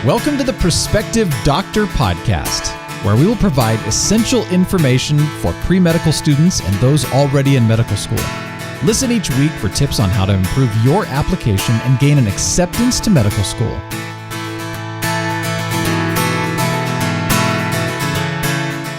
Welcome to the Prospective Doctor podcast, where we will provide essential information for pre-medical students and those already in medical school. Listen each week for tips on how to improve your application and gain an acceptance to medical school.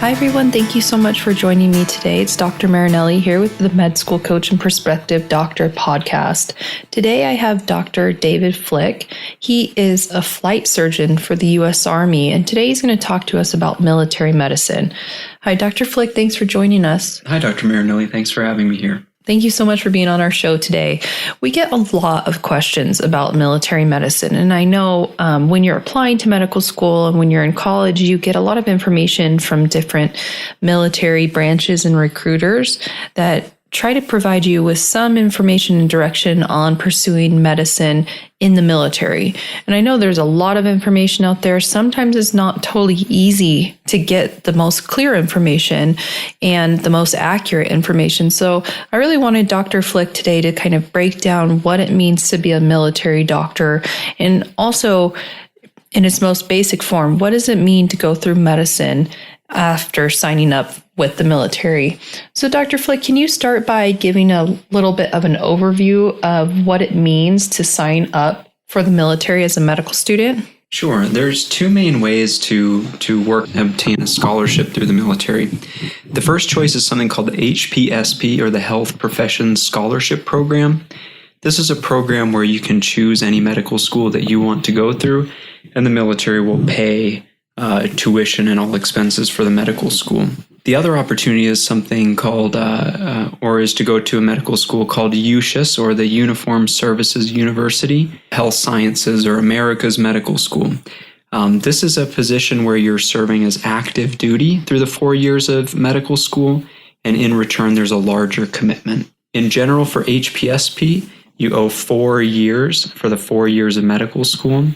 Hi everyone, thank you so much for joining me today. It's Dr. Marinelli here with the Med School Coach and Prospective Doctor podcast. Today I have Dr. David Flick. He is a flight surgeon for the U.S. Army, and today he's going to talk to us about military medicine. Hi, Dr. Flick. Thanks for joining us. Hi, Dr. Marinelli. Thanks for having me here. Thank you so much for being on our show today. We get a lot of questions about military medicine, and I know when you're applying to medical school and when you're in college, you get a lot of information from different military branches and recruiters that try to provide you with some information and direction on pursuing medicine in the military. And I know there's a lot of information out there. Sometimes it's not totally easy to get the most clear information and the most accurate information. So I really wanted Dr. Flick today to kind of break down what it means to be a military doctor, and also in its most basic form, what does it mean to go through medicine after signing up with the military. So Dr. Flick, can you start by giving a little bit of an overview of what it means to sign up for the military as a medical student? Sure. There's two main ways to work and obtain a scholarship through the military. The first choice is something called the HPSP, or the Health Professions Scholarship Program. This is a program where you can choose any medical school that you want to go through, and the military will pay tuition and all expenses for the medical school. The other opportunity is something called, is to go to a medical school called USUS, or the Uniformed Services University Health Sciences, or America's Medical School. This is a position where you're serving as active duty through the 4 years of medical school, and in return, there's a larger commitment. In general, for HPSP, you owe 4 years for the 4 years of medical school.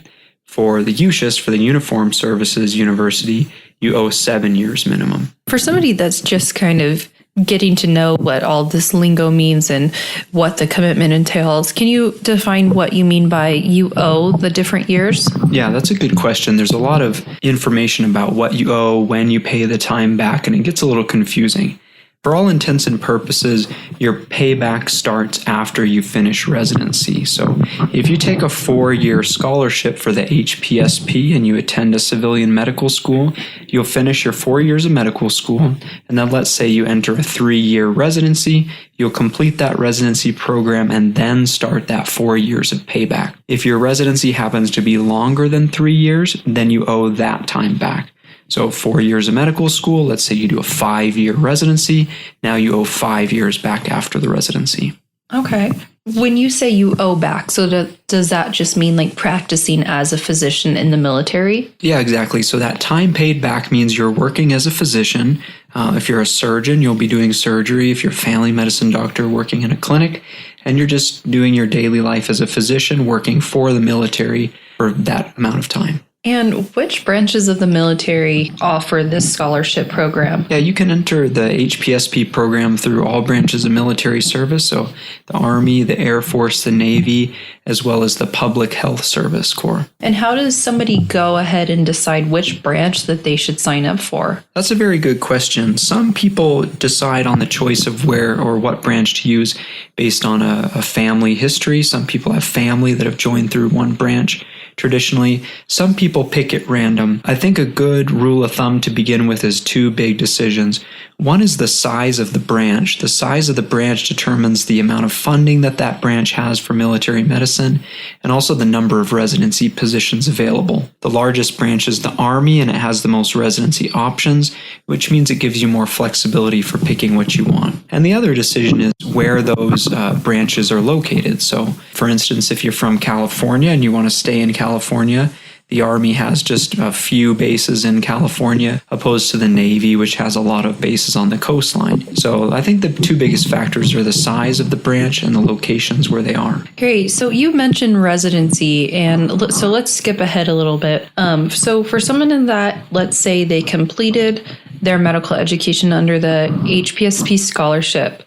For the USUS, for the Uniformed Services University, you owe 7 years minimum. For somebody that's just kind of getting to know what all this lingo means and what the commitment entails, can you define what you mean by you owe the different years? Yeah, that's a good question. There's a lot of information about what you owe, when you pay the time back, and it gets a little confusing. For all intents and purposes, your payback starts after you finish residency. So if you take a 4-year scholarship for the HPSP and you attend a civilian medical school, you'll finish your 4 years of medical school, and then let's say you enter a 3-year residency, you'll complete that residency program and then start that 4 years of payback. If your residency happens to be longer than 3 years, then you owe that time back. So 4 years of medical school, let's say you do a 5-year residency, now you owe 5 years back after the residency. Okay. When you say you owe back, so does that just mean like practicing as a physician in the military? Yeah, exactly. So that time paid back means you're working as a physician. If you're a surgeon, you'll be doing surgery. If you're a family medicine doctor, working in a clinic, and you're just doing your daily life as a physician, working for the military for that amount of time. And which branches of the military offer this scholarship program? Yeah, you can enter the HPSP program through all branches of military service, so the Army, the Air Force, the Navy, as well as the Public Health Service Corps. And how does somebody go ahead and decide which branch that they should sign up for? That's a very good question. Some people decide on the choice of where or what branch to use based on a family history. Some people have family that have joined through one branch. Traditionally, some people pick at random. I think a good rule of thumb to begin with is two big decisions. One is the size of the branch. The size of the branch determines the amount of funding that branch has for military medicine, and also the number of residency positions available. The largest branch is the Army, and it has the most residency options, which means it gives you more flexibility for picking what you want. And the other decision is where those branches are located. So, for instance, if you're from California and you want to stay in California, the Army has just a few bases in California, opposed to the Navy, which has a lot of bases on the coastline. So I think the two biggest factors are the size of the branch and the locations where they are. Great. So you mentioned residency, and so let's skip ahead a little bit. So for someone in that, let's say they completed their medical education under the HPSP scholarship,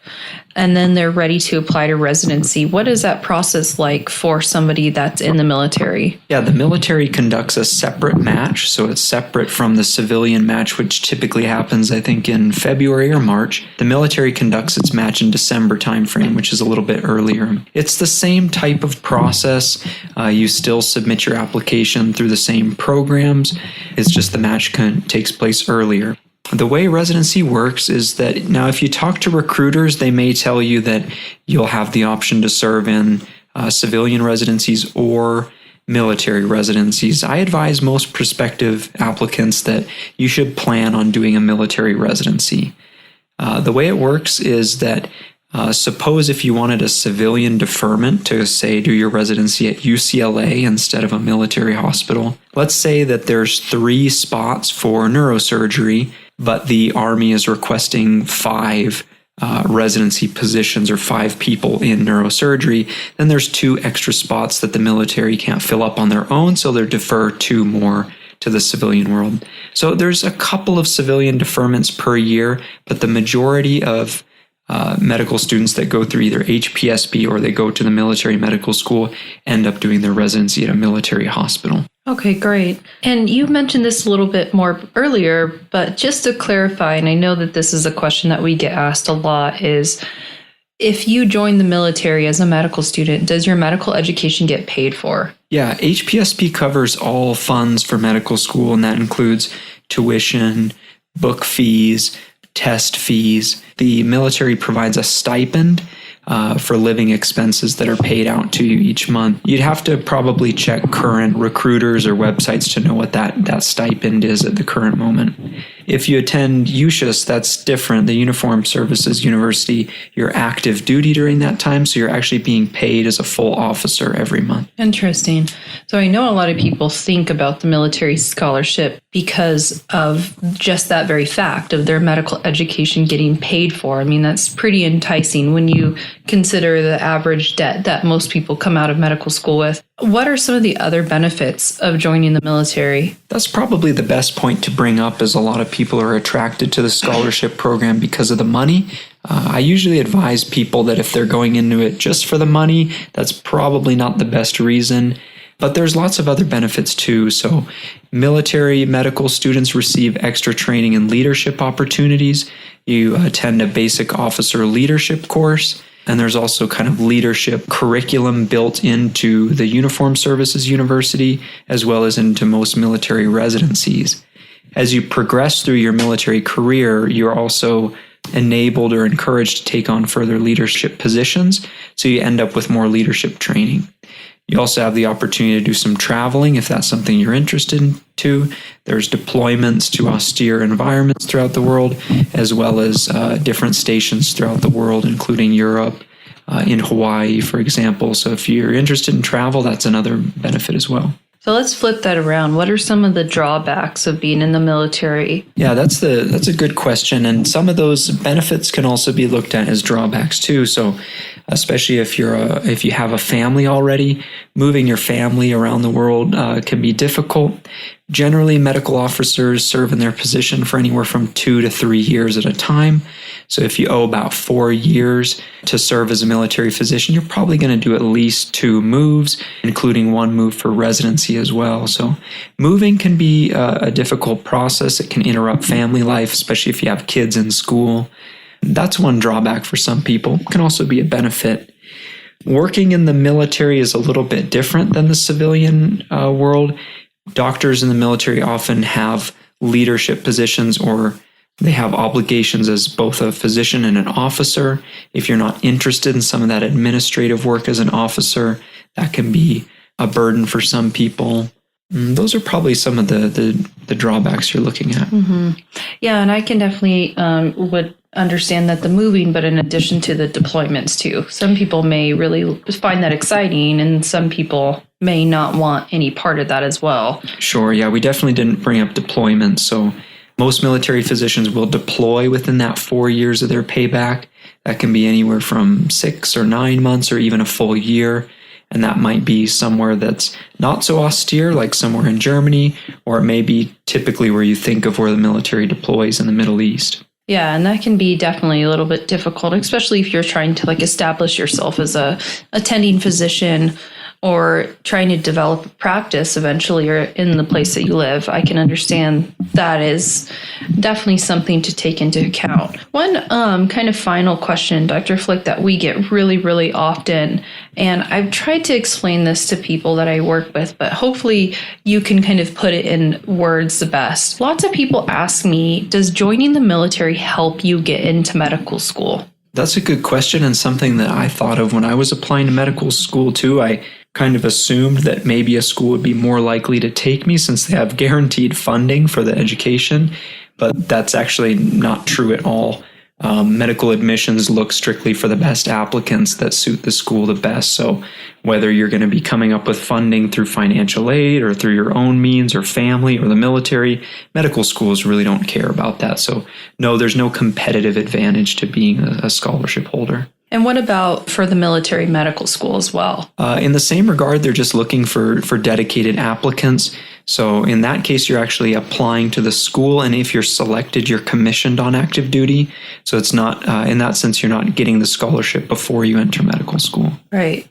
and then they're ready to apply to residency. What is that process like for somebody that's in the military? Yeah, the military conducts a separate match, so it's separate from the civilian match, which typically happens, I think, in February or March. The military conducts its match in December timeframe, which is a little bit earlier. It's the same type of process. You still submit your application through the same programs. It's just the match takes place earlier. The way residency works is that now if you talk to recruiters, they may tell you that you'll have the option to serve in civilian residencies or military residencies. I advise most prospective applicants that you should plan on doing a military residency. The way it works is that suppose if you wanted a civilian deferment to, say, do your residency at UCLA instead of a military hospital, let's say that there's 3 spots for neurosurgery, but the Army is requesting 5 residency positions or 5 people in neurosurgery, then there's 2 extra spots that the military can't fill up on their own, so they defer 2 more to the civilian world. So there's a couple of civilian deferments per year, but the majority of medical students that go through either HPSB or they go to the military medical school end up doing their residency at a military hospital. Okay, great. And you mentioned this a little bit more earlier, but just to clarify, and I know that this is a question that we get asked a lot, is if you join the military as a medical student, does your medical education get paid for? Yeah, HPSB covers all funds for medical school, and that includes tuition, book fees, test fees. The military provides a stipend for living expenses that are paid out to you each month. You'd have to probably check current recruiters or websites to know what that stipend is at the current moment. If you attend USUS, that's different. The Uniformed Services University, you're active duty during that time, so you're actually being paid as a full officer every month. Interesting. So I know a lot of people think about the military scholarship because of just that very fact of their medical education getting paid for. I mean, that's pretty enticing when you consider the average debt that most people come out of medical school with. What are some of the other benefits of joining the military? That's probably the best point to bring up, as a lot of people are attracted to the scholarship program because of the money. I usually advise people that if they're going into it just for the money, that's probably not the best reason. But there's lots of other benefits too. So military medical students receive extra training and leadership opportunities. You attend a basic officer leadership course. And there's also kind of leadership curriculum built into the Uniformed Services University, as well as into most military residencies. As you progress through your military career, you're also enabled or encouraged to take on further leadership positions, so you end up with more leadership training. You also have the opportunity to do some traveling if that's something you're interested in too. There's deployments to austere environments throughout the world, as well as different stations throughout the world, including Europe, in Hawaii, for example. So if you're interested in travel, that's another benefit as well. So let's flip that around. What are some of the drawbacks of being in the military? Yeah, that's a good question. And some of those benefits can also be looked at as drawbacks too. So especially if you have a family already, moving your family around the world can be difficult. Generally, medical officers serve in their position for anywhere from 2 to 3 years at a time. So if you owe about 4 years to serve as a military physician, you're probably going to do at least 2 moves, including 1 move for residency as well. So moving can be a difficult process. It can interrupt family life, especially if you have kids in school. That's one drawback for some people. It can also be a benefit. Working in the military is a little bit different than the civilian world. Doctors in the military often have leadership positions, or they have obligations as both a physician and an officer. If you're not interested in some of that administrative work as an officer, that can be a burden for some people. Those are probably some of the drawbacks you're looking at. Mm-hmm. Yeah, and I can definitely would understand that the moving, but in addition to the deployments too. Some people may really find that exciting, and some people may not want any part of that as well. Sure, yeah, we definitely didn't bring up deployments. So most military physicians will deploy within that 4 years of their payback. That can be anywhere from 6 or 9 months or even a full year. And that might be somewhere that's not so austere, like somewhere in Germany, or it may be typically where you think of where the military deploys in the Middle East. Yeah, and that can be definitely a little bit difficult, especially if you're trying to establish yourself as a attending physician or trying to develop a practice eventually or in the place that you live. I can understand that is definitely something to take into account. One kind of final question, Dr. Flick, that we get really, really often, and I've tried to explain this to people that I work with, but hopefully you can kind of put it in words the best. Lots of people ask me, does joining the military help you get into medical school? That's a good question, and something that I thought of when I was applying to medical school too. I kind of assumed that maybe a school would be more likely to take me since they have guaranteed funding for the education, but that's actually not true at all. Medical admissions look strictly for the best applicants that suit the school the best. So whether you're going to be coming up with funding through financial aid or through your own means or family or the military, medical schools really don't care about that. So no, there's no competitive advantage to being a scholarship holder. And what about for the military medical school as well? In the same regard, they're just looking for dedicated applicants. So in that case, you're actually applying to the school, and if you're selected, you're commissioned on active duty. So it's not, in that sense, you're not getting the scholarship before you enter medical school. Right.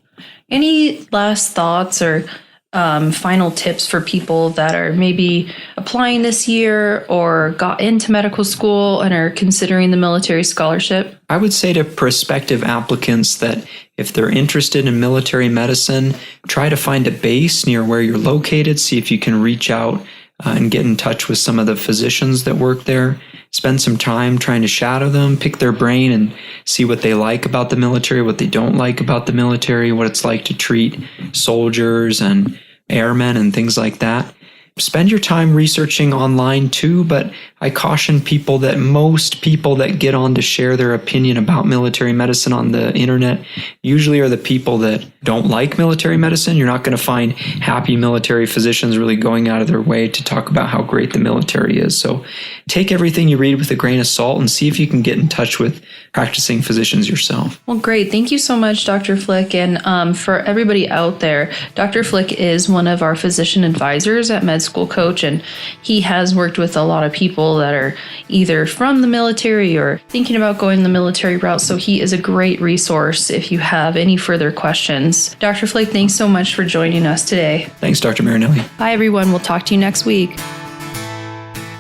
Any last thoughts or final tips for people that are maybe applying this year or got into medical school and are considering the military scholarship? I would say to prospective applicants that if they're interested in military medicine, try to find a base near where you're located, see if you can reach out and get in touch with some of the physicians that work there. Spend some time trying to shadow them, pick their brain and see what they like about the military, what they don't like about the military, what it's like to treat soldiers and airmen and things like that. Spend your time researching online too, but I caution people that most people that get on to share their opinion about military medicine on the internet usually are the people that don't like military medicine. You're not going to find happy military physicians really going out of their way to talk about how great the military is. So take everything you read with a grain of salt and see if you can get in touch with practicing physicians yourself. Well, great. Thank you so much, Dr. Flick. And for everybody out there, Dr. Flick is one of our physician advisors at Med School Coach, and he has worked with a lot of people that are either from the military or thinking about going the military route. So he is a great resource if you have any further questions. Dr. Flick, thanks so much for joining us today. Thanks, Dr. Marinelli. Bye, everyone. We'll talk to you next week.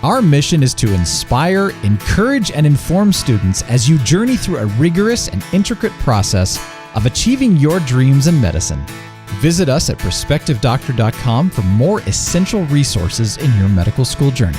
Our mission is to inspire, encourage, and inform students as you journey through a rigorous and intricate process of achieving your dreams in medicine. Visit us at prospectivedoctor.com for more essential resources in your medical school journey.